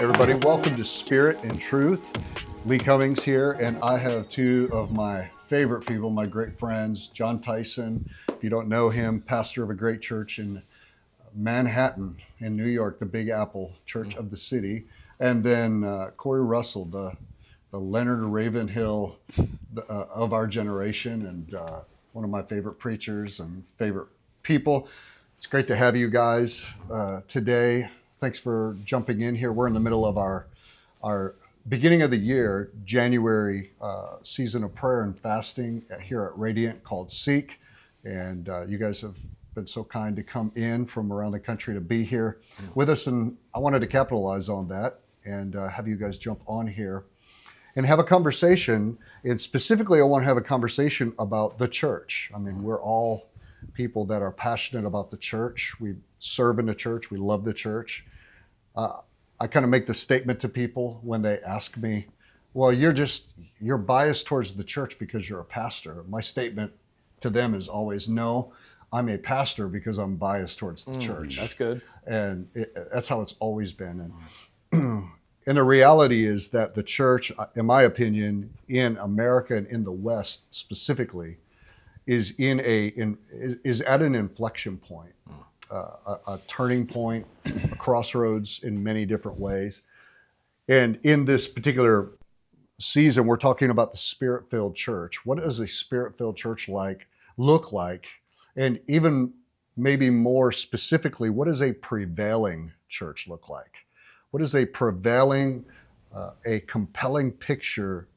Everybody, welcome to Spirit and Truth. Lee Cummings here, and I have two of my favorite people, my great friends, Jon Tyson. If you don't know him, pastor of a great church in Manhattan in New York, the Big Apple Church of the City, and then Corey Russell, the Leonard Ravenhill of our generation, and one of my favorite preachers and favorite people. It's great to have you guys today. Thanks for jumping in here. We're in the middle of our beginning of the year, January season of prayer and fasting here at Radiant called Seek. And you guys have been so kind to come in from around the country to be here with us. And I wanted to capitalize on that and have you guys jump on here and have a conversation. And specifically, I want to have a conversation about the church. I mean, we're all people that are passionate about the church. We serve in the church. We love the church. I kind of make the statement to people when they ask me, well, you're biased towards the church because you're a pastor. My statement to them is always, no, I'm a pastor because I'm biased towards the church. That's good. And that's how it's always been. And the reality is that the church, in my opinion, in America and in the West specifically, is at an inflection point, a turning point, a crossroads in many different ways. And in this particular season, we're talking about the Spirit-filled church. What does a Spirit-filled church look like? And even maybe more specifically, what does a prevailing church look like? What is a prevailing, a compelling picture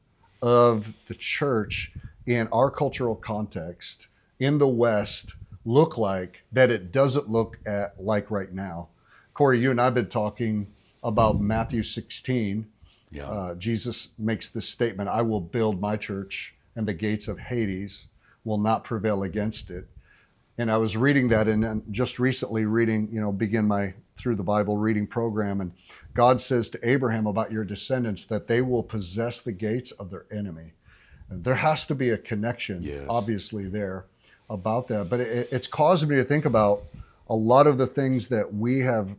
of the church in our cultural context in the West look like that it doesn't look like right now? Corey, you and I have been talking about Matthew 16. Yeah. Jesus makes this statement, I will build my church and the gates of Hades will not prevail against it. And I was reading that and then just recently begin my Through the Bible reading program. And God says to Abraham about your descendants that they will possess the gates of their enemy. And there has to be a connection, Yes. obviously, there about that. But it's caused me to think about a lot of the things that we have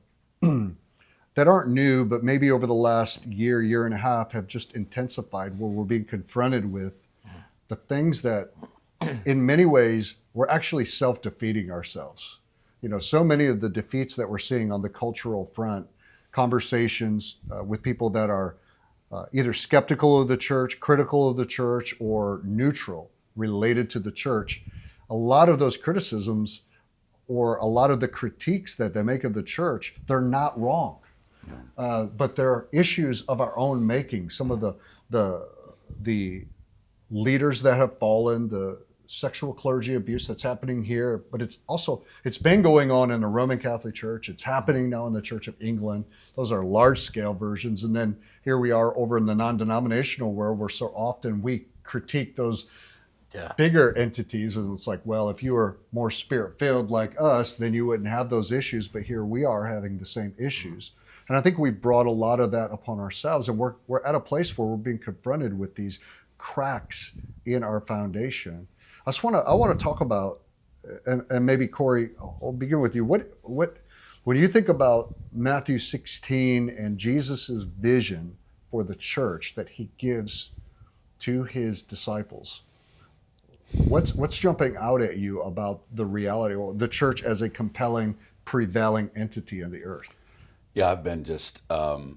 that aren't new, but maybe over the last year and a half have just intensified, where we're being confronted with the things that in many ways we're actually self-defeating ourselves. So many of the defeats that we're seeing on the cultural front, conversations with people that are either skeptical of the church, critical of the church, or neutral related to the church, a lot of those criticisms or a lot of the critiques that they make of the church, they're not wrong. But they're issues of our own making. Some of the leaders that have fallen, the sexual clergy abuse that's happening here, but it's been going on in the Roman Catholic Church. It's happening now in the Church of England. Those are large scale versions. And then here we are over in the non-denominational world, where so often we critique those bigger entities. And it's like, well, if you were more spirit-filled like us, then you wouldn't have those issues. But here we are having the same issues. And I think we brought a lot of that upon ourselves. And we're at a place where we're being confronted with these cracks in our foundation. I want to talk about, and maybe Corey, I'll begin with you. What when you think about Matthew 16 and Jesus's vision for the church that he gives to his disciples, what's jumping out at you about the reality or the church as a compelling, prevailing entity in the earth? Yeah, I've been just, you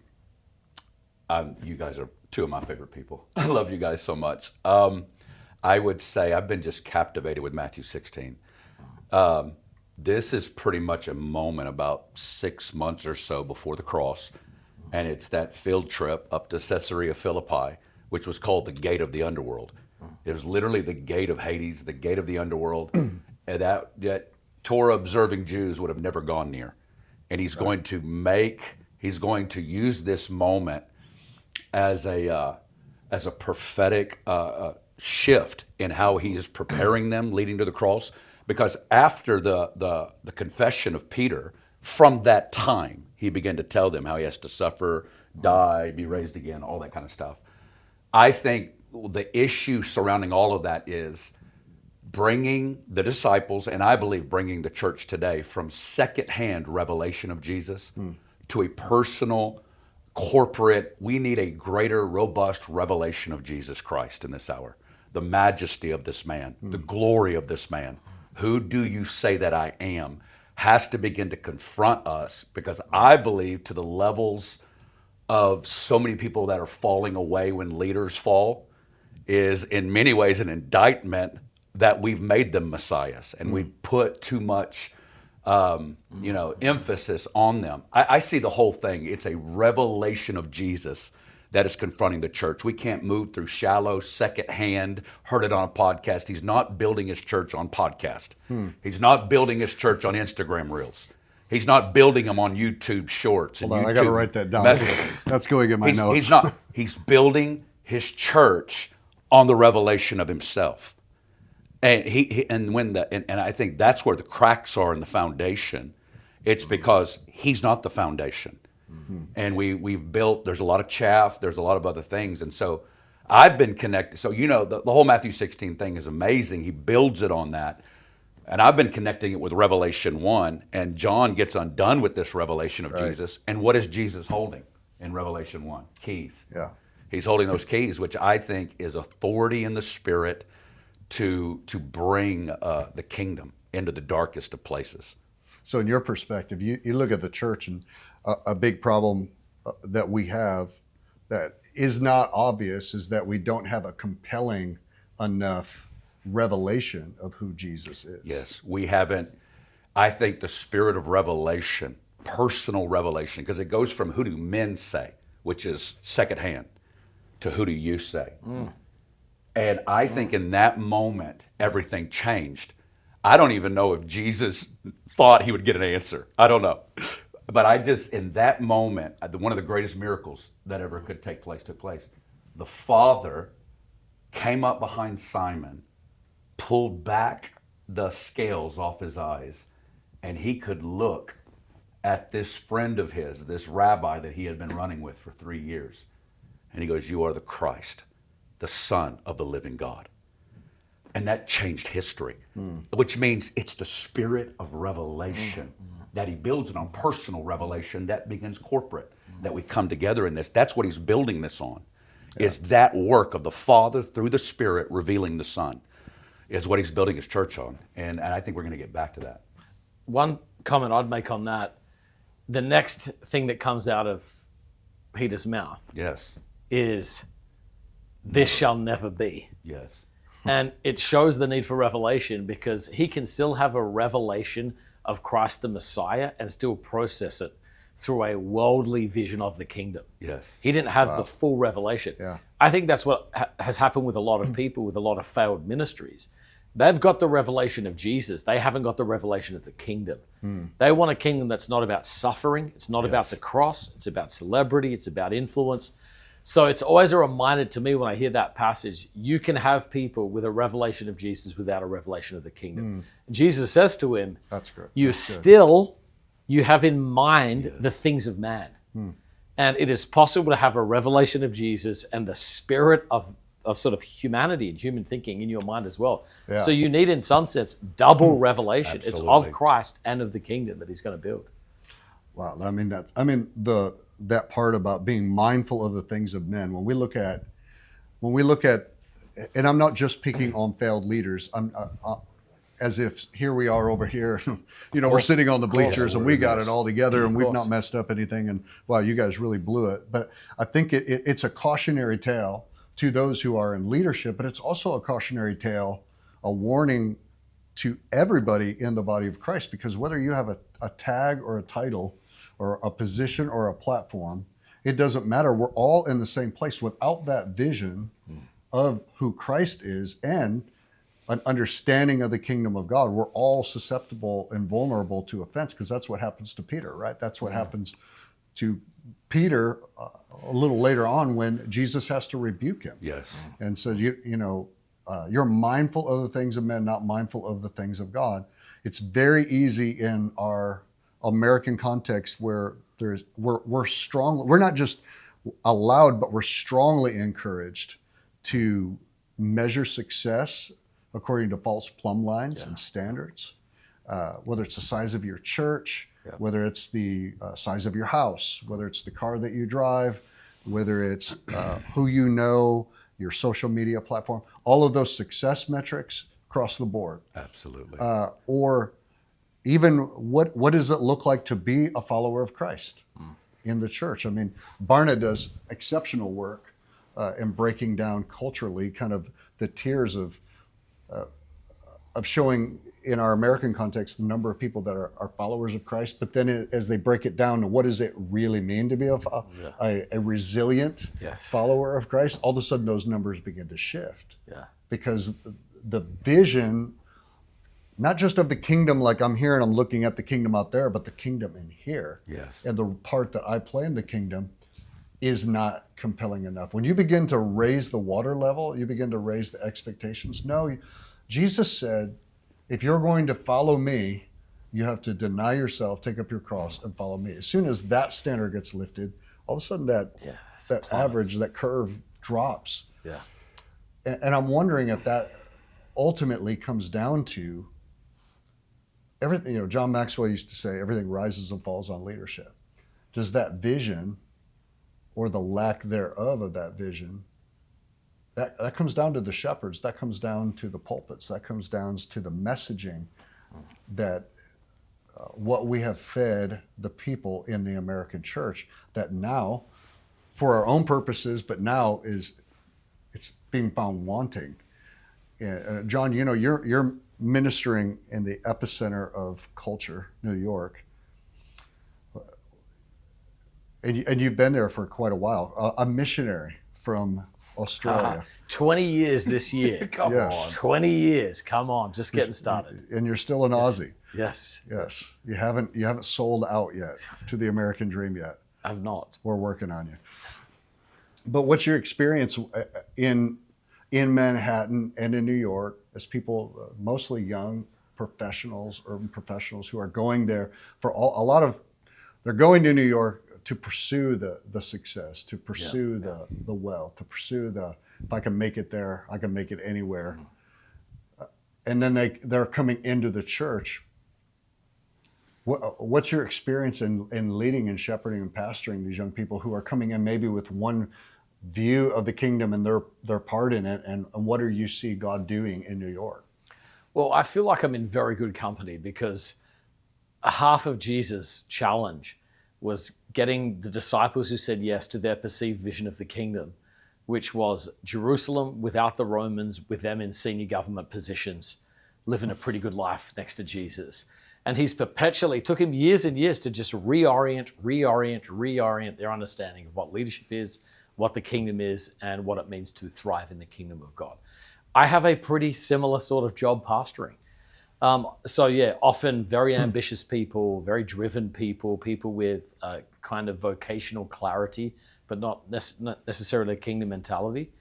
guys are two of my favorite people. I love you guys so much. I would say I've been just captivated with Matthew 16. This is pretty much a moment about 6 months or so before the cross. And it's that field trip up to Caesarea Philippi, which was called the gate of the underworld. It was literally the gate of Hades, the gate of the underworld, and that Torah observing Jews would have never gone near. And he's going to use this moment as a prophetic shift in how he is preparing them leading to the cross. Because after the confession of Peter, from that time, he began to tell them how he has to suffer, die, be raised again, all that kind of stuff. I think the issue surrounding all of that is bringing the disciples, and I believe bringing the church today, from secondhand revelation of Jesus to a personal corporate. We need a greater, robust revelation of Jesus Christ in this hour. The majesty of this man, the glory of this man. Who do you say that I am? Has to begin to confront us, because I believe to the levels of so many people that are falling away when leaders fall is in many ways an indictment that we've made them messiahs and we've put too much emphasis on them. I see the whole thing. It's a revelation of Jesus that is confronting the church. We can't move through shallow, secondhand, heard it on a podcast. He's not building his church on podcast. He's not building his church on Instagram Reels. He's not building them on YouTube Shorts and Hold on, YouTube I got to write that down. messages. That's going in my notes. He's not. He's building his church on the revelation of himself. And and I think that's where the cracks are in the foundation. It's because he's not the foundation. And we've built, there's a lot of chaff, there's a lot of other things. And so I've been connected. So, the whole Matthew 16 thing is amazing. He builds it on that. And I've been connecting it with Revelation 1. And John gets undone with this revelation of Jesus. And what is Jesus holding in Revelation 1? Keys. Yeah. He's holding those keys, which I think is authority in the Spirit to bring the kingdom into the darkest of places. So in your perspective, you look at the church, and a big problem that we have that is not obvious is that we don't have a compelling enough revelation of who Jesus is. Yes, we haven't. I think the spirit of revelation, personal revelation, because it goes from who do men say, which is secondhand, to who do you say? And I think in that moment, everything changed. I don't even know if Jesus thought he would get an answer. I don't know. But in that moment, one of the greatest miracles that ever could take place took place. The Father came up behind Simon, pulled back the scales off his eyes, and he could look at this friend of his, this rabbi that he had been running with for 3 years. And he goes, "You are the Christ, the Son of the living God." And that changed history, which means it's the spirit of revelation that he builds it on, personal revelation that begins corporate, that we come together in this. That's what he's building this on, is that work of the Father through the Spirit revealing the Son is what he's building his church on. And I think we're going to get back to that. One comment I'd make on that, the next thing that comes out of Peter's mouth Yes, is, "This shall never be." yes. And it shows the need for revelation, because he can still have a revelation of Christ the Messiah and still process it through a worldly vision of the kingdom. Yes. He didn't have the full revelation. Yeah. I think that's what has happened with a lot of people, with a lot of failed ministries. They've got the revelation of Jesus. They haven't got the revelation of the kingdom. They want a kingdom that's not about suffering. It's not about the cross. It's about celebrity. It's about influence. So it's always a reminder to me when I hear that passage, you can have people with a revelation of Jesus without a revelation of the kingdom. Jesus says to him, That's good. you have in mind the things of man. And it is possible to have a revelation of Jesus and the spirit of sort of humanity and human thinking in your mind as well. Yeah. So you need, in some sense, double revelation. It's Absolutely. of Christ and of the kingdom that he's going to build. Wow, that part about being mindful of the things of men. When we look at, and I'm not just picking on failed leaders. I'm as if here we are over here, we're sitting on the bleachers and we got it all together and we've not messed up anything. And wow, you guys really blew it. But I think it's a cautionary tale to those who are in leadership, but it's also a cautionary tale, a warning to everybody in the body of Christ, because whether you have a tag or a title or a position or a platform, it doesn't matter. We're all in the same place. Without that vision of who Christ is and an understanding of the kingdom of God, we're all susceptible and vulnerable to offense, because that's what happens to Peter, right? That's what happens to Peter a little later on when Jesus has to rebuke him. Yes. And so, you're mindful of the things of men, not mindful of the things of God. It's very easy in our American context where we're not just allowed, but we're strongly encouraged to measure success according to false plumb lines and standards, whether it's the size of your church, whether it's the size of your house, whether it's the car that you drive, whether it's who you know, your social media platform, all of those success metrics across the board. Absolutely. Or even what does it look like to be a follower of Christ in the church? I mean, Barna does exceptional work in breaking down culturally kind of the tiers of showing in our American context the number of people that are followers of Christ, but then as they break it down to what does it really mean to be a resilient follower of Christ, all of a sudden those numbers begin to shift. Yeah. Because the vision, not just of the kingdom, like I'm here and I'm looking at the kingdom out there, but the kingdom in here. Yes. And the part that I play in the kingdom is not compelling enough. When you begin to raise the water level, you begin to raise the expectations. No, Jesus said, if you're going to follow me, you have to deny yourself, take up your cross, and follow me. As soon as that standard gets lifted, all of a sudden that average, that curve drops. Yeah. And I'm wondering if that ultimately comes down to everything. John Maxwell used to say, everything rises and falls on leadership. Does that vision, or the lack thereof of that vision, that comes down to the shepherds, that comes down to the pulpits, that comes down to the messaging that what we have fed the people in the American church, that now, for our own purposes, but now it's being found wanting. John, you're ministering in the epicenter of culture, New York, and you've been there for quite a while. A missionary from Australia. 20 years this year. Come on. 20 years. Come on, just getting started. And you're still an Aussie. Yes. Yes. You haven't sold out yet to the American dream yet. I've not. We're working on you. But what's your experience in Manhattan and in New York as people, mostly young professionals, urban professionals, who are going there for they're going to New York to pursue the success, to pursue the wealth, to pursue if I can make it there, I can make it anywhere. And then they're coming into the church. What's your experience in leading and shepherding and pastoring these young people who are coming in maybe with one view of the kingdom and their part in it, and what do you see God doing in New York? Well, I feel like I'm in very good company, because half of Jesus' challenge was getting the disciples who said yes to their perceived vision of the kingdom, which was Jerusalem without the Romans, with them in senior government positions, living a pretty good life next to Jesus. And he's perpetually, took him years and years to just reorient their understanding of what leadership is, what the kingdom is, and what it means to thrive in the kingdom of God. I have a pretty similar sort of job pastoring. Often very ambitious people, very driven people with kind of vocational clarity, but not necessarily a kingdom mentality.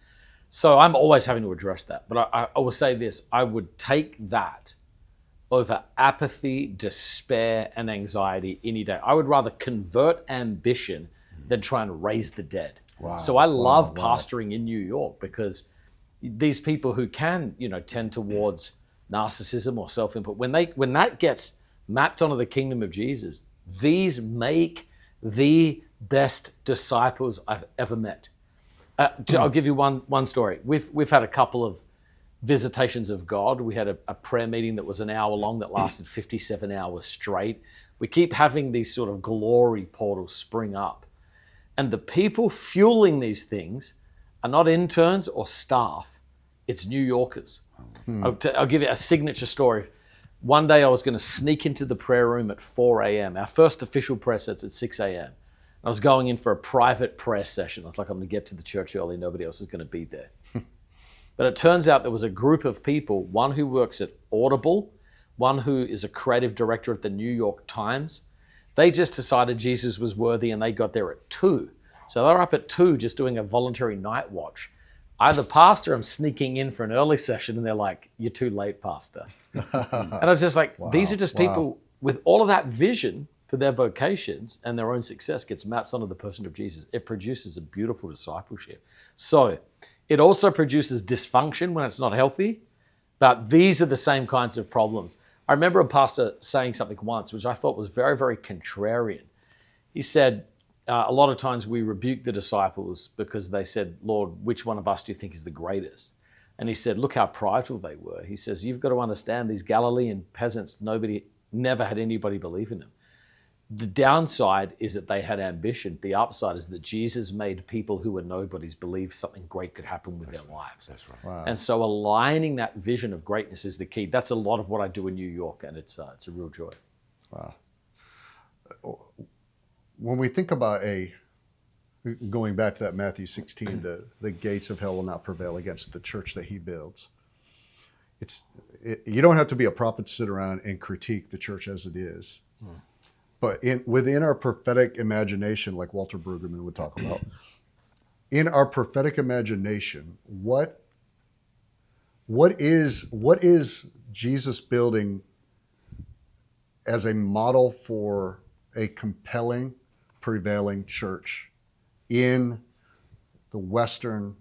So I'm always having to address that. But I will say this, I would take that over apathy, despair, and anxiety any day. I would rather convert ambition than try and raise the dead. Wow. So I love pastoring in New York, because these people who can, tend towards narcissism or self-input, when that gets mapped onto the kingdom of Jesus, these make the best disciples I've ever met. I'll give you one story. We've had a couple of visitations of God. We had a prayer meeting that was an hour long that lasted 57 hours straight. We keep having these sort of glory portals spring up. And the people fueling these things are not interns or staff, it's New Yorkers. I'll give you a signature story. One day I was going to sneak into the prayer room at 4 a.m. Our first official prayer set's at 6 a.m. I was going in for a private prayer session. I was like, I'm going to get to the church early. Nobody else is going to be there. But it turns out there was a group of people, one who works at Audible, one who is a creative director at the New York Times. They just decided Jesus was worthy, and they got there at 2. So they're up at 2 just doing a voluntary night watch. I, the pastor, I'm sneaking in for an early session, and they're like, you're too late, pastor. And I was just like, these are just people with all of that vision for their vocations, and their own success gets mapped onto the person of Jesus. It produces a beautiful discipleship. So it also produces dysfunction when it's not healthy, but these are the same kinds of problems. I remember a pastor saying something once, which I thought was very, very contrarian. He said, a lot of times we rebuke the disciples because they said, Lord, which one of us do you think is the greatest? And he said, look how prideful they were. He says, you've got to understand these Galilean peasants, never had anybody believe in them. The downside is that they had ambition. The upside is that Jesus made people who were nobodies believe something great could happen with their lives. That's right. Wow. And so aligning that vision of greatness is the key. That's a lot of what I do in New York, and it's a real joy. Wow. When we think about going back to that Matthew 16, the gates of hell will not prevail against the church that he builds. You don't have to be a prophet to sit around and critique the church as it is. But within our prophetic imagination, like Walter Brueggemann would talk about, in our prophetic imagination, what is Jesus building as a model for a compelling, prevailing church in the Western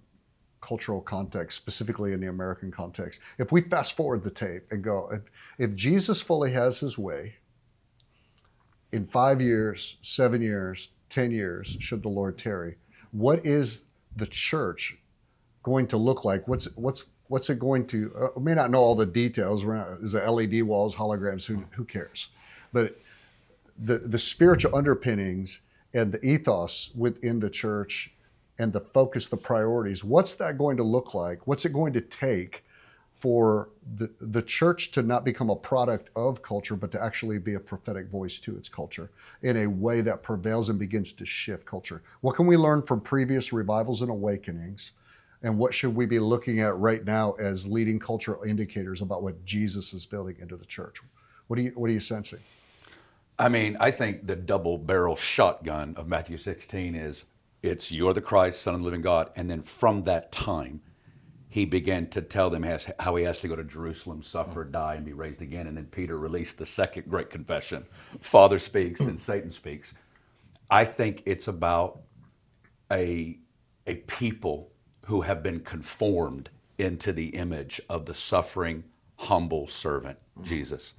cultural context, specifically in the American context? If we fast forward the tape and go, if Jesus fully has his way, in 5 years, 7 years, 10 years, should the Lord tarry, what is the church going to look like? What's it going to? I may not know all the details. Is it LED walls, holograms? Who cares? But the spiritual underpinnings and the ethos within the church and the focus, the priorities. What's that going to look like? What's it going to take for the church to not become a product of culture, but to actually be a prophetic voice to its culture in a way that prevails and begins to shift culture? What can we learn from previous revivals and awakenings? And what should we be looking at right now as leading cultural indicators about what Jesus is building into the church? What are you sensing? I mean, I think the double-barrel shotgun of Matthew 16 is, it's you're the Christ, Son of the living God. And then from that time, he began to tell them how he has to go to Jerusalem, suffer, die, and be raised again. And then Peter released the second great confession. Father speaks, then Satan speaks. I think it's about a people who have been conformed into the image of the suffering, humble servant, Jesus.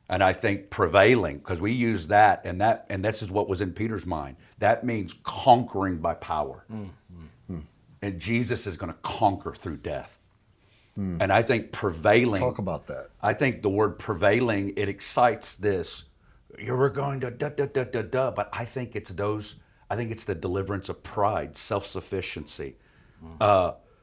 And I think prevailing, because we use that, and this is what was in Peter's mind. That means conquering by power. And Jesus is going to conquer through death. And I think prevailing. Talk about that. I think the word prevailing, it excites this. You're going to da. But I think it's the deliverance of pride, self-sufficiency,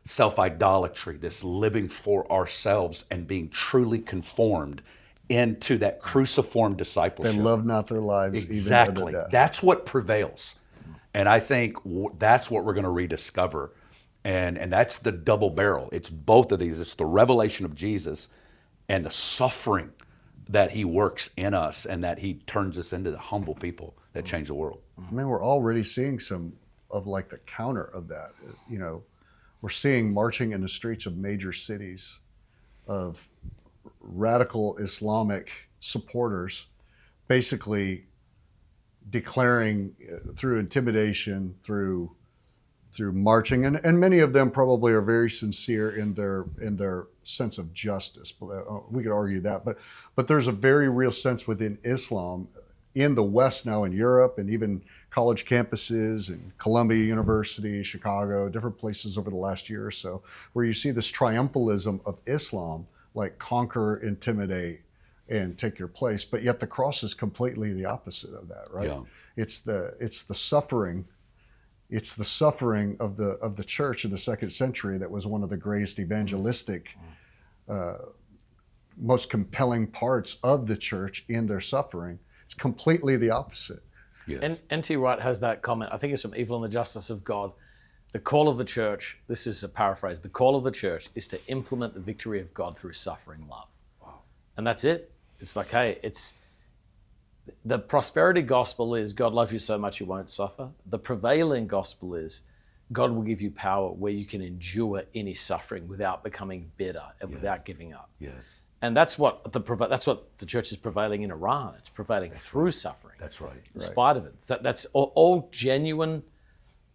self-idolatry, this living for ourselves and being truly conformed into that cruciform discipleship. They love not their lives Exactly. even unto death. That's what prevails. And I think that's what we're going to rediscover. And that's the double barrel. It's both of these. It's the revelation of Jesus and the suffering that he works in us and that he turns us into the humble people that change the world. I mean, we're already seeing some of like the counter of that. You know, we're seeing marching in the streets of major cities of radical Islamic supporters basically declaring through intimidation, through marching, and many of them probably are very sincere in their sense of justice. We could argue that, but there's a very real sense within Islam in the West now, in Europe, and even college campuses and Columbia University, Chicago, different places over the last year or so, where you see this triumphalism of Islam, like conquer, intimidate, and take your place. But yet the cross is completely the opposite of that, right? Yeah. It's the suffering. It's the suffering of the church in the second century that was one of the greatest evangelistic, most compelling parts of the church in their suffering. It's completely the opposite. Yes. And N.T. Wright has that comment, I think it's from Evil and the Justice of God. The call of the church, this is a paraphrase, the call of the church is to implement the victory of God through suffering love. Wow. And that's it. It's like, hey, the prosperity gospel is God loves you so much you won't suffer. The prevailing gospel is God will give you power where you can endure any suffering without becoming bitter and without giving up. Yes. And that's what the church is prevailing in Iran. It's prevailing through suffering. That's right. In spite of it. That's all genuine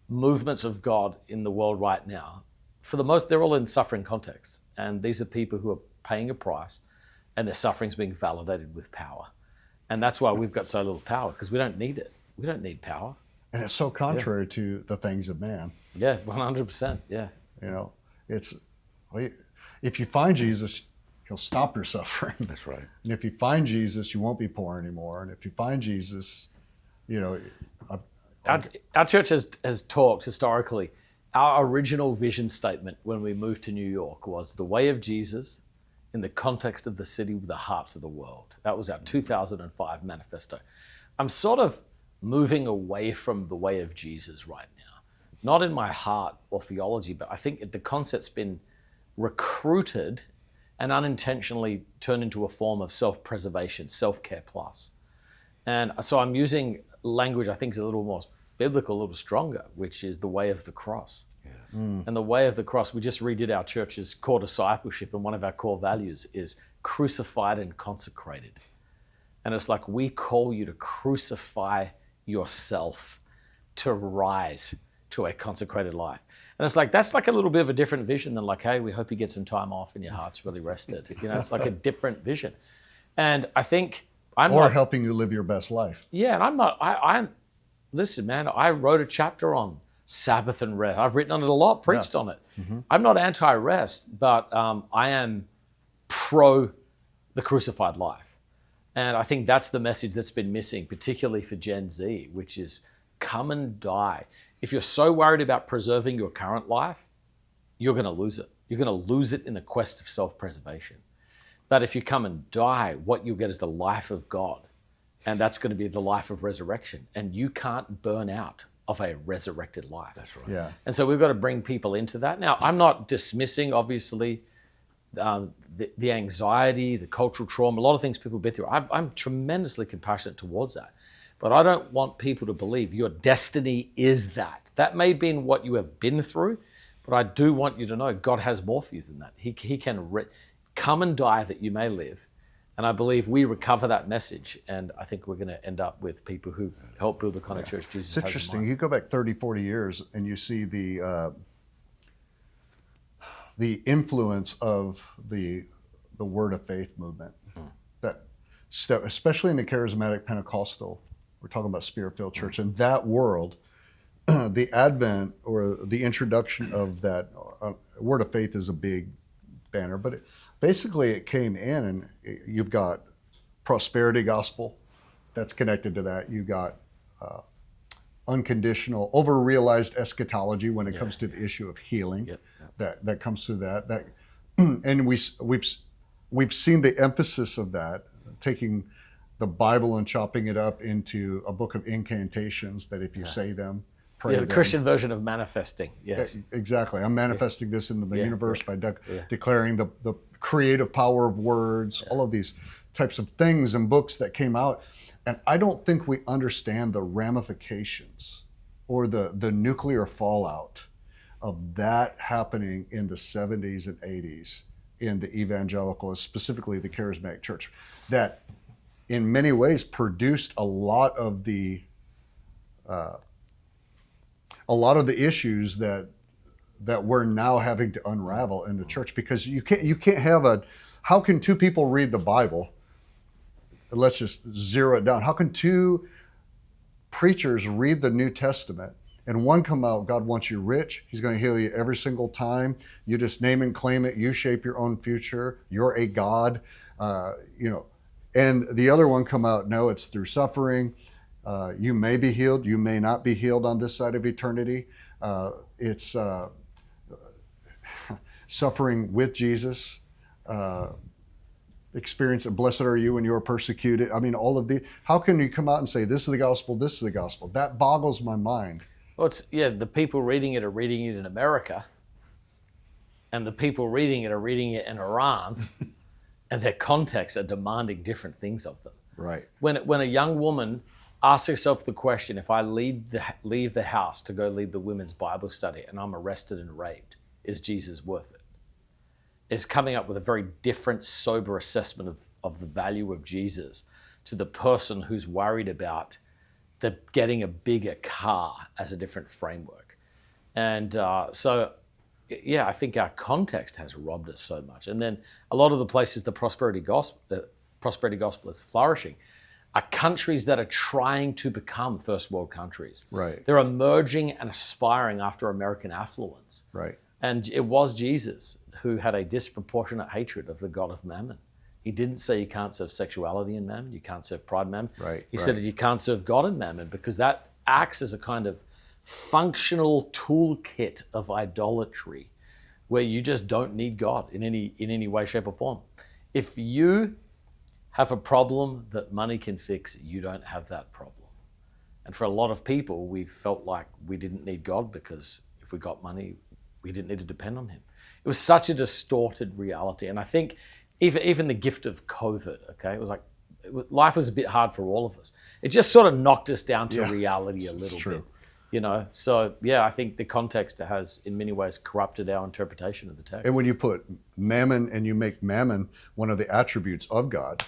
movements of God in the world right now. For the most, they're all in suffering contexts. And these are people who are paying a price. and their suffering's being validated with power. And that's why we've got so little power, because we don't need it. We don't need power. And it's so contrary to the things of man. Yeah, 100%. Yeah. You know, it's, if you find Jesus, he'll stop your suffering. That's right. And if you find Jesus, you won't be poor anymore. And if you find Jesus, Our church has talked historically. Our original vision statement when we moved to New York was the way of Jesus in the context of the city with a heart for the world. That was our 2005 manifesto. I'm sort of moving away from the way of Jesus right now. Not in my heart or theology, but I think the concept's been recruited and unintentionally turned into a form of self-preservation, self-care plus. And so I'm using language I think is a little more biblical, a little stronger, which is the way of the cross. Yes. And the way of the cross, we just redid our church's core discipleship, and one of our core values is crucified and consecrated. And it's like, we call you to crucify yourself to rise to a consecrated life. And it's like, that's like a little bit of a different vision than like, hey, we hope you get some time off and your heart's really rested. It's like a different vision. And I think helping you live your best life. Yeah, and listen, man, I wrote a chapter on Sabbath and rest. I've written on it a lot, preached on it. Mm-hmm. I'm not anti-rest, but I am pro the crucified life. And I think that's the message that's been missing, particularly for Gen Z, which is come and die. If you're so worried about preserving your current life, you're going to lose it. You're going to lose it in the quest of self-preservation. But if you come and die, what you'll get is the life of God. And that's going to be the life of resurrection. And you can't burn out of a resurrected life. That's right. Yeah. And so we've got to bring people into that. Now, I'm not dismissing, obviously, the anxiety, the cultural trauma, a lot of things people have been through. I'm tremendously compassionate towards that. But I don't want people to believe your destiny is that. That may have been what you have been through, but I do want you to know God has more for you than that. He can come and die that you may live. And I believe we recover that message. And I think we're going to end up with people who help build the kind of church Jesus has in mind. It's interesting. You go back 30, 40 years and you see the influence of the word of faith movement. That step, especially in the charismatic Pentecostal, we're talking about Spirit-filled church. In that world, the advent or the introduction of that word of faith is a big banner, but basically it came in, and you've got prosperity gospel that's connected to that. You've got unconditional, over-realized eschatology when it comes to the issue of healing. That comes through that. And we've seen the emphasis of that, taking the Bible and chopping it up into a book of incantations that if you say them, pray the them. Christian version of manifesting. Yes. Exactly. I'm manifesting this into the universe by declaring the creative power of words, all of these types of things and books that came out. And I don't think we understand the ramifications or the nuclear fallout of that happening in the 70s and 80s in the evangelical, specifically the charismatic church, that in many ways produced a lot of the issues that we're now having to unravel in the church, because you can't have how can two people read the Bible? Let's just zero it down. How can two preachers read the New Testament and one come out, God wants you rich, he's going to heal you every single time, you just name and claim it, you shape your own future, you're a God, and the other one come out, no, it's through suffering, you may be healed, you may not be healed on this side of eternity, it's suffering with Jesus, experience it, blessed are you when you are persecuted. I mean, all of the, how can you come out and say, this is the gospel, this is the gospel? That boggles my mind. Well, the people reading it are reading it in America, and the people reading it are reading it in Iran, and their contexts are demanding different things of them. Right. When a young woman asks herself the question, if I leave the house to go lead the women's Bible study and I'm arrested and raped, is Jesus worth it? Is coming up with a very different, sober assessment of the value of Jesus to the person who's worried about getting a bigger car as a different framework. And so yeah, I think our context has robbed us so much. And then a lot of the places the prosperity gospel is flourishing are countries that are trying to become first world countries. Right. They're emerging and aspiring after American affluence. Right. And it was Jesus who had a disproportionate hatred of the god of mammon. He didn't say you can't serve sexuality in mammon, you can't serve pride in mammon. Right. He said that you can't serve God in mammon, because that acts as a kind of functional toolkit of idolatry where you just don't need God in any way, shape, or form. If you have a problem that money can fix, you don't have that problem. And for a lot of people, we felt like we didn't need God because if we got money, we didn't need to depend on him. It was such a distorted reality. And I think even the gift of COVID, okay, it was like, life was a bit hard for all of us. It just sort of knocked us down to reality a little bit. You know, so yeah, I think the context has in many ways corrupted our interpretation of the text. And when you put mammon and you make mammon one of the attributes of God,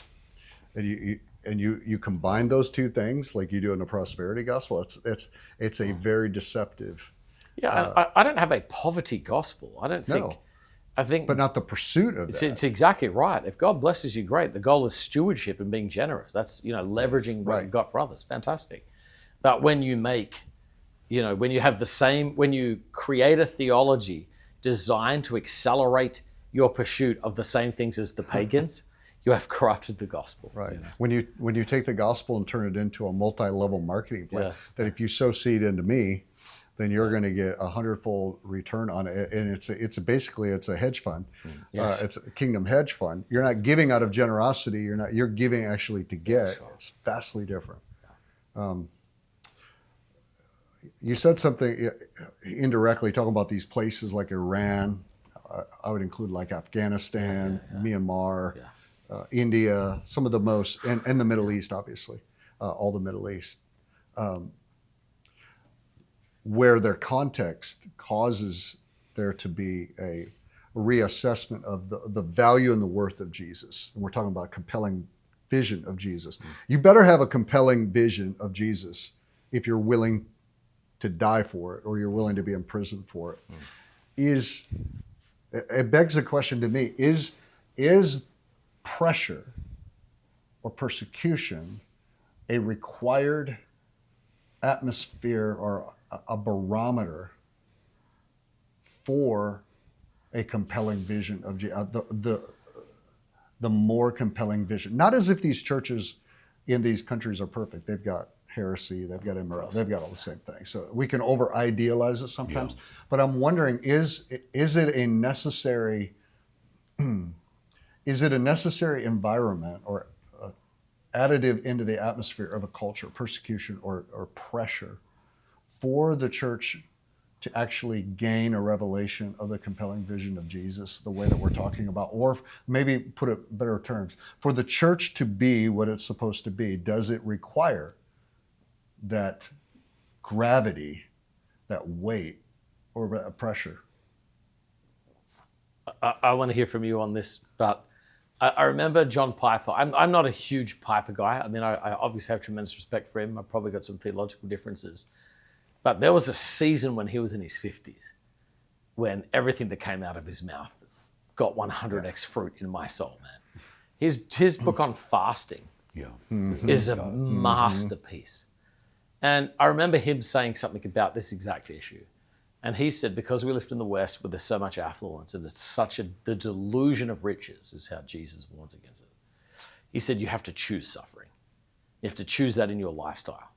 and you combine those two things like you do in the prosperity gospel, it's a very deceptive. Yeah, I don't have a poverty gospel. I don't think. No. I think, but not the pursuit of that. It's exactly right. If God blesses you, great. The goal is stewardship and being generous. That's leveraging what you've got for others. Fantastic. But when you make, when you have when you create a theology designed to accelerate your pursuit of the same things as the pagans, you have corrupted the gospel. Right. When you take the gospel and turn it into a multi-level marketing plan, that if you sow seed into me, then you're going to get 100-fold return on it. And it's basically a hedge fund. Yes. It's a kingdom hedge fund. You're not giving out of generosity. You're giving actually to get. Right. It's vastly different. You said something indirectly talking about these places like Iran. I would include like Afghanistan, Myanmar, India, some of the most, and the Middle East, obviously, all the Middle East. Where their context causes there to be a reassessment of the value and the worth of Jesus. And we're talking about compelling vision of Jesus. You better have a compelling vision of Jesus if you're willing to die for it or you're willing to be imprisoned for it. It begs the question to me, is pressure or persecution a required atmosphere or a barometer for a compelling vision of the more compelling vision? Not as if these churches in these countries are perfect. They've got heresy, they've got immorality, they've got all the same things. So we can over idealize it sometimes. But I'm wondering, is it a necessary environment or additive into the atmosphere of a culture, persecution or pressure, for the church to actually gain a revelation of the compelling vision of Jesus, the way that we're talking about? Or maybe put it in better terms, for the church to be what it's supposed to be, does it require that gravity, that weight, or that pressure? I want to hear from you on this, but I remember John Piper. I'm not a huge Piper guy. I mean, I obviously have tremendous respect for him. I've probably got some theological differences. But there was a season when he was in his 50s when everything that came out of his mouth got 100x fruit in my soul, man. His book on fasting is a masterpiece. And I remember him saying something about this exact issue. And he said, because we live in the West where there's so much affluence and it's the delusion of riches is how Jesus warns against it. He said, you have to choose suffering. You have to choose that in your lifestyle.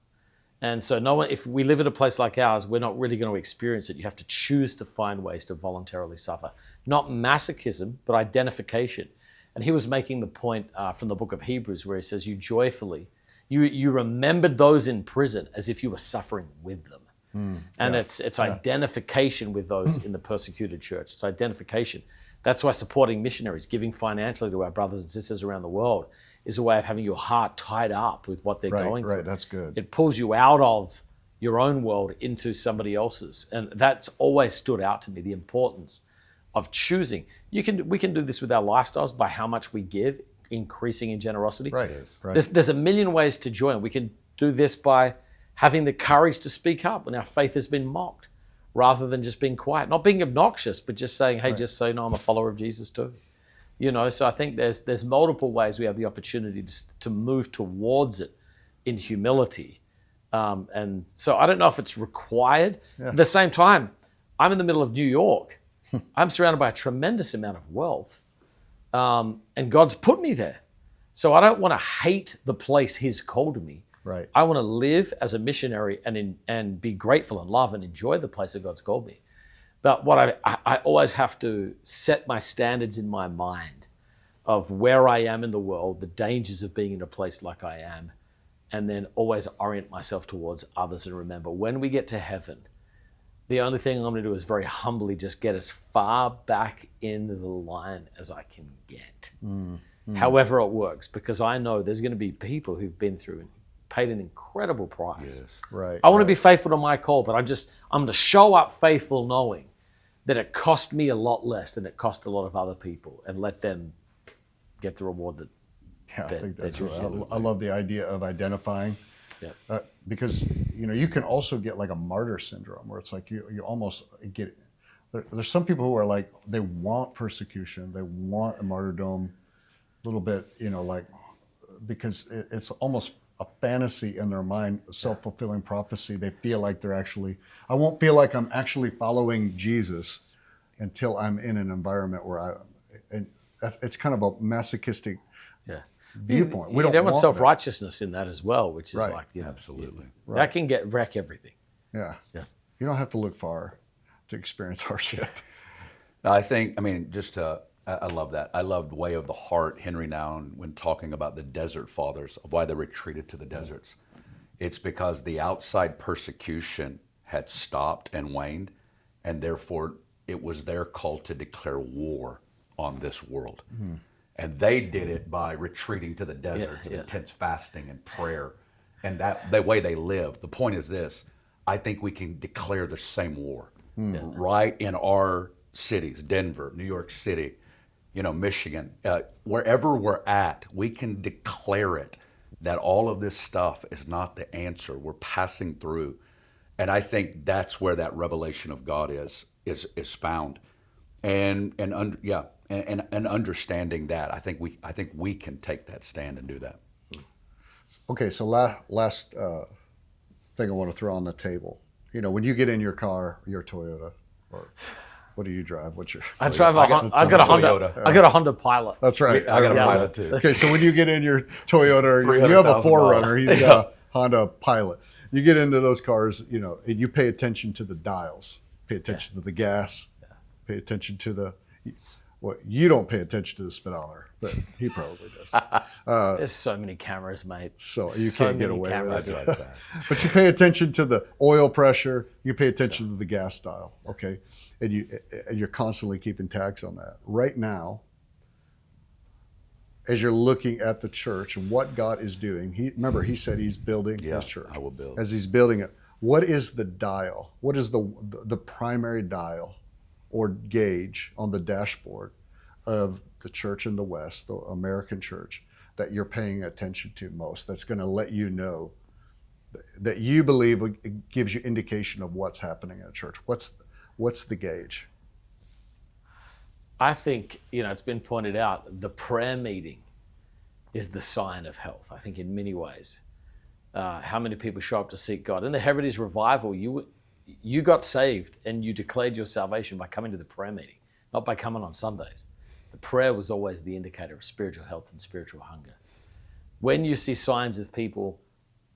And so if we live in a place like ours, we're not really going to experience it. You have to choose to find ways to voluntarily suffer. Not masochism, but identification. And he was making the point from the book of Hebrews where he says, you joyfully, you remembered those in prison as if you were suffering with them. And it's identification with those in the persecuted church. It's identification. That's why supporting missionaries, giving financially to our brothers and sisters around the world is a way of having your heart tied up with what they're going through. Right, that's good. It pulls you out of your own world into somebody else's. And that's always stood out to me, the importance of choosing. We can do this with our lifestyles by how much we give, increasing in generosity. Right. There's a million ways to join. We can do this by having the courage to speak up when our faith has been mocked, rather than just being quiet, not being obnoxious, but just saying, hey, just so you know, I'm a follower of Jesus too. So I think there's multiple ways we have the opportunity to move towards it in humility. And so I don't know if it's required. Yeah. At the same time, I'm in the middle of New York. I'm surrounded by a tremendous amount of wealth. And God's put me there. So I don't want to hate the place He's called me. Right. I want to live as a missionary and be grateful and love and enjoy the place that God's called me. But what I always have to set my standards in my mind of where I am in the world, the dangers of being in a place like I am, and then always orient myself towards others and remember when we get to heaven, the only thing I'm going to do is very humbly just get as far back in the line as I can get. However it works, because I know there's going to be people who've been through and paid an incredible price. Yes. Right. I want to be faithful to my call, but I'm going to show up faithful knowing that it cost me a lot less than it cost a lot of other people, and let them get the reward that. Yeah, I think that's that right. I love the idea of identifying. Yeah. Because you can also get like a martyr syndrome where it's like you almost get. There's some people who are like they want persecution, they want a martyrdom, a little bit, because it's almost a fantasy in their mind, a self-fulfilling prophecy. They feel like I won't feel like I'm actually following Jesus until I'm in an environment where it's kind of a masochistic viewpoint. We don't want that. self-righteousness in that as well, which is Right. like, Absolutely. that can wreck everything. Yeah. Yeah. You don't have to look far to experience hardship. I love that. I loved Way of the Heart, Henry Nouwen, when talking about the desert fathers, of why they retreated to the deserts. It's because the outside persecution had stopped and waned, and therefore it was their call to declare war on this world. And they did it by retreating to the deserts of intense fasting and prayer. And the way they lived. The point is this: I think we can declare the same war right in our cities, Denver, New York City, Michigan, wherever we're at, we can declare it, that all of this stuff is not the answer. We're passing through. And I think that's where that revelation of God is found. And understanding that, I think we can take that stand and do that. Okay, so last thing I want to throw on the table. When you get in your car, your Toyota, or what do you drive? What's your? I got a Honda. I got a Honda Pilot. That's right. I got a Pilot too. Okay, so when you get in your Toyota, you have a 4Runner, he's got a Honda Pilot. You get into those cars, and you pay attention to the dials, pay attention to the gas, pay attention to you don't pay attention to the speedometer, but he probably does. There's so many cameras, mate. So you can't get away with it. Right. But you pay attention to the oil pressure, you pay attention to the gas dial, okay? And you're constantly keeping tabs on that. Right now, as you're looking at the church and what God is doing, he said he's building his church. I will build. As he's building it, what is the dial? What is the primary dial or gauge on the dashboard of the church in the West, the American church, that you're paying attention to most, that's going to let you know that you believe it gives you indication of what's happening in a church? What's the gauge? I think, it's been pointed out, the prayer meeting is the sign of health, I think, in many ways. How many people show up to seek God? In the Heritage Revival, you got saved and you declared your salvation by coming to the prayer meeting, not by coming on Sundays. The prayer was always the indicator of spiritual health and spiritual hunger. When you see signs of people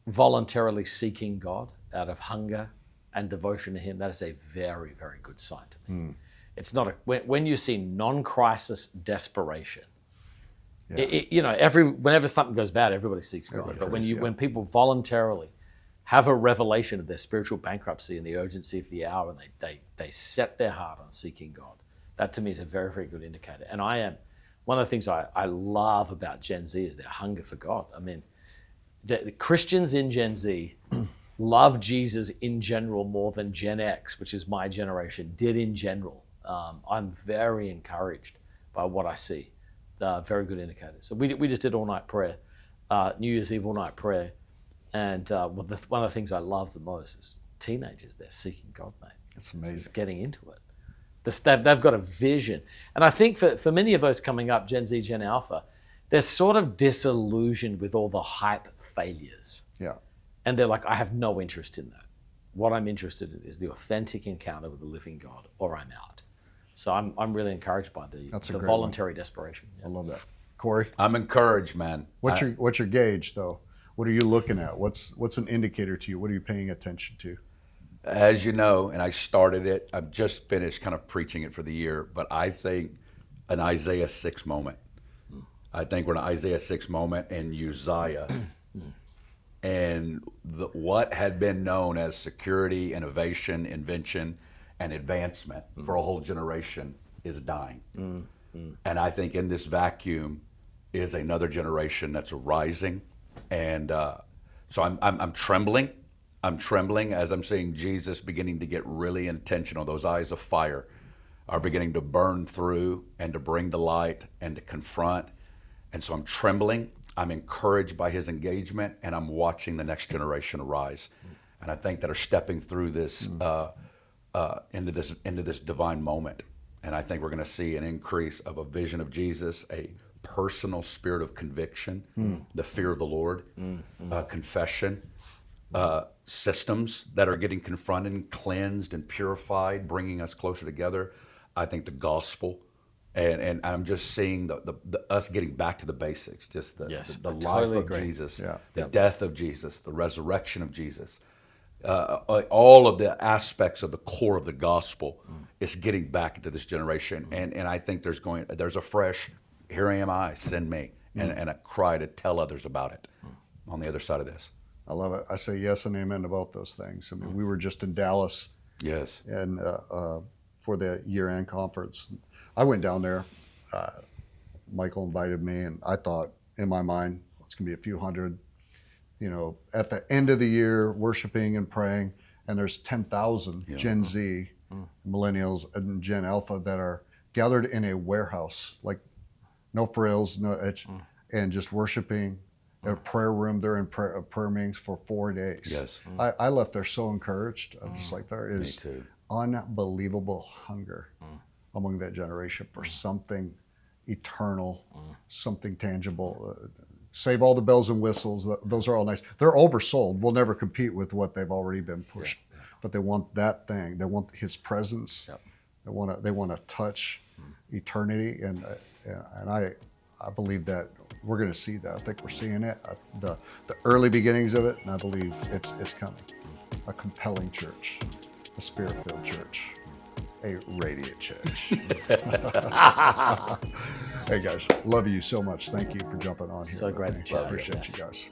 voluntarily seeking God out of hunger and devotion to Him, that is a very, very good sign to me. It's not when you see non-crisis desperation. Whenever something goes bad, everybody seeks God. But when people voluntarily have a revelation of their spiritual bankruptcy and the urgency of the hour, and they set their heart on seeking God, that to me is a very, very good indicator. And one of the things I love about Gen Z is their hunger for God. I mean, the Christians in Gen Z love Jesus in general more than Gen X, which is my generation, did in general. I'm very encouraged by what I see. Very good indicators. So we just did all-night prayer, New Year's Eve all-night prayer. And one of the things I love the most is teenagers, they're seeking God, mate. It's amazing. It's getting into it. They've got a vision. And I think for many of those coming up, Gen Z, Gen Alpha, they're sort of disillusioned with all the hype failures. Yeah. And they're like, I have no interest in that. What I'm interested in is the authentic encounter with the living God, or I'm out. So I'm really encouraged by the great voluntary desperation. I love that. Corey, I'm encouraged, man. what's your gauge though? What are you looking at? What's an indicator to you? What are you paying attention to? As you know, and I started it, I've just finished kind of preaching it for the year, but I think an Isaiah 6 moment. I think we're in an Isaiah 6 moment in Uzziah. And what had been known as security, innovation, invention, and advancement for a whole generation is dying. And I think in this vacuum is another generation that's arising. And so I'm trembling. I'm trembling as I'm seeing Jesus beginning to get really intentional. Those eyes of fire are beginning to burn through and to bring to light and to confront. And so I'm trembling. I'm encouraged by his engagement, and I'm watching the next generation arise. And I think that are stepping through this into this divine moment. And I think we're going to see an increase of a vision of Jesus, a personal spirit of conviction, the fear of the Lord, confession, systems that are getting confronted and cleansed and purified, bringing us closer together. I think the gospel, and I'm just seeing the us getting back to the basics, just the life totally of agree. Jesus, Yeah. the death of Jesus, the resurrection of Jesus. All of the aspects of the core of the gospel is getting back into this generation, and I think there's a fresh, here I send me, and a cry to tell others about it on the other side of this. I love it. I say yes and amen about those things. I mean, we were just in Dallas Yes. and for the year-end conference. I went down there. Michael invited me, and I thought in my mind, it's going to be a few hundred. At the end of the year, worshiping and praying, and there's 10,000 Gen Z, millennials, and Gen Alpha that are gathered in a warehouse, like no frills, and just worshiping. A prayer room. They're in prayer meetings for 4 days. Yes. I left there so encouraged. I'm just like, there is too. unbelievable hunger among that generation for something eternal, something tangible. Save all the bells and whistles. Those are all nice. They're oversold. We'll never compete with what they've already been pushed. But they want that thing. They want his presence. They want to touch eternity, and I believe that we're going to see that. I think we're seeing it, the early beginnings of it, and I believe it's coming. A compelling church, a spirit-filled church, a radiant church. Hey guys, love you so much. Thank you for jumping on here. So great to chat. I appreciate you guys.